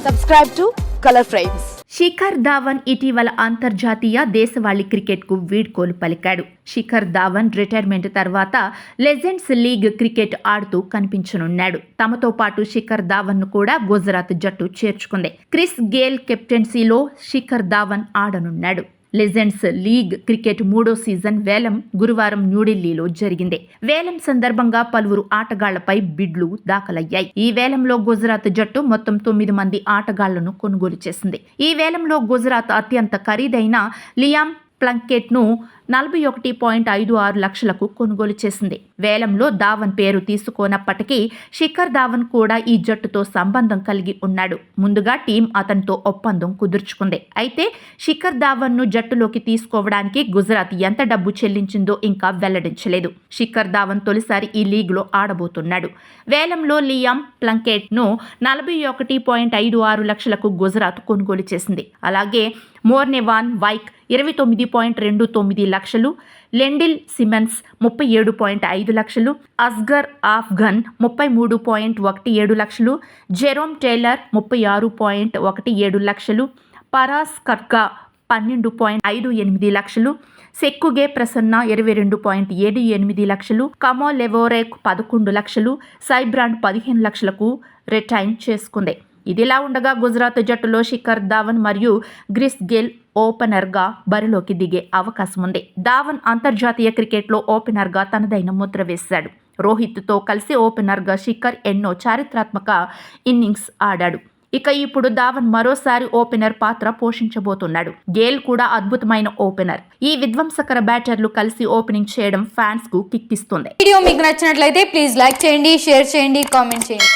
Subscribe to Color Frames. Shikhar Dhawan ఇటీవల అంతర్జాతీయ దేశవాళీ క్రికెట్కు వీడ్కోలు పలికాడు. శిఖర్ ధావన్ రిటైర్మెంట్ తర్వాత లెజెండ్స్ లీగ్ క్రికెట్ ఆడుతూ కనిపించనున్నాడు. తమతో పాటు శిఖర్ ధావన్ను కూడా గుజరాత్ జట్టు చేర్చుకుంది. క్రిస్ గేల్ కెప్టెన్సీలో శిఖర్ ధావన్ ఆడనున్నాడు. లెజెండ్స్ లీగ్ క్రికెట్ 3వ సీజన్ వేలం గురువారం న్యూఢిల్లీలో జరిగింది. వేలం సందర్భంగా పలువురు ఆటగాళ్లపై బిడ్లు దాఖలయ్యాయి. ఈ వేలంలో గుజరాత్ జట్టు మొత్తం 9 మంది ఆటగాళ్లను కొనుగోలు చేసింది. ఈ వేలంలో గుజరాత్ అత్యంత ఖరీదైన లియామ్ ప్లంకెట్ ను 41.56 లక్షలకు కొనుగోలు చేసింది. వేలంలో ధావన్ పేరు తీసుకోనప్పటికీ శిఖర్ ధావన్ కూడా ఈ జట్టుతో సంబంధం కలిగి ఉన్నాడు. ముందుగా టీం అతనితో ఒప్పందం కుదుర్చుకుంది. అయితే శిఖర్ ధావన్ ను జట్టులోకి తీసుకోవడానికి గుజరాత్ ఎంత డబ్బు చెల్లించిందో ఇంకా వెల్లడించలేదు. శిఖర్ ధావన్ తొలిసారి ఈ లీగ్లో ఆడబోతున్నాడు. వేలంలో లియామ్ ప్లంకెట్ ను 41.56 లక్షలకు గుజరాత్ కొనుగోలు చేసింది. అలాగే మోర్నెవాన్ వైక్ 29.29 లక్షలు, లెండిల్ సిమన్స్ 37.5 లక్షలు, అస్గర్ ఆఫ్ఘన్ 33.17 లక్షలు, జెరోమ్ టేలర్ 36.17 లక్షలు, పరాస్ కర్కా 12.58 లక్షలు, సెక్కుగే ప్రసన్న 22.78 లక్షలు, కమో లెవోరేక్ 11 లక్షలు, సైబ్రాండ్ 15 లక్షలకు రిటైన్ చేసుకుంది. ఇదిలా ఉండగా గుజరాత్ జట్టులో శిఖర్ ధావన్ మరియు క్రిస్ గేల్ ఓపెనర్గా బరిలోకి దిగే అవకాశం ఉంది. ధావన్ అంతర్జాతీయ క్రికెట్లో ఓపెనర్గా తనదైన ముద్ర వేశాడు. రోహిత్తో కలిసి ఓపెనర్గా శిఖర్ ఎన్నో చారిత్రాత్మక ఇన్నింగ్స్ ఆడాడు. ఇక ఇప్పుడు ధావన్ మరోసారి ఓపెనర్ పాత్ర పోషించబోతున్నాడు. గేల్ కూడా అద్భుతమైన ఓపెనర్. ఈ విధ్వంసకర బ్యాటర్లు కలిసి ఓపెనింగ్ చేయడం ఫ్యాన్స్ కు కిక్కిస్తుంది. వీడియో మీకు నచ్చినట్లయితే ప్లీజ్ లైక్ చేయండి, షేర్ చేయండి, కామెంట్ చేయండి.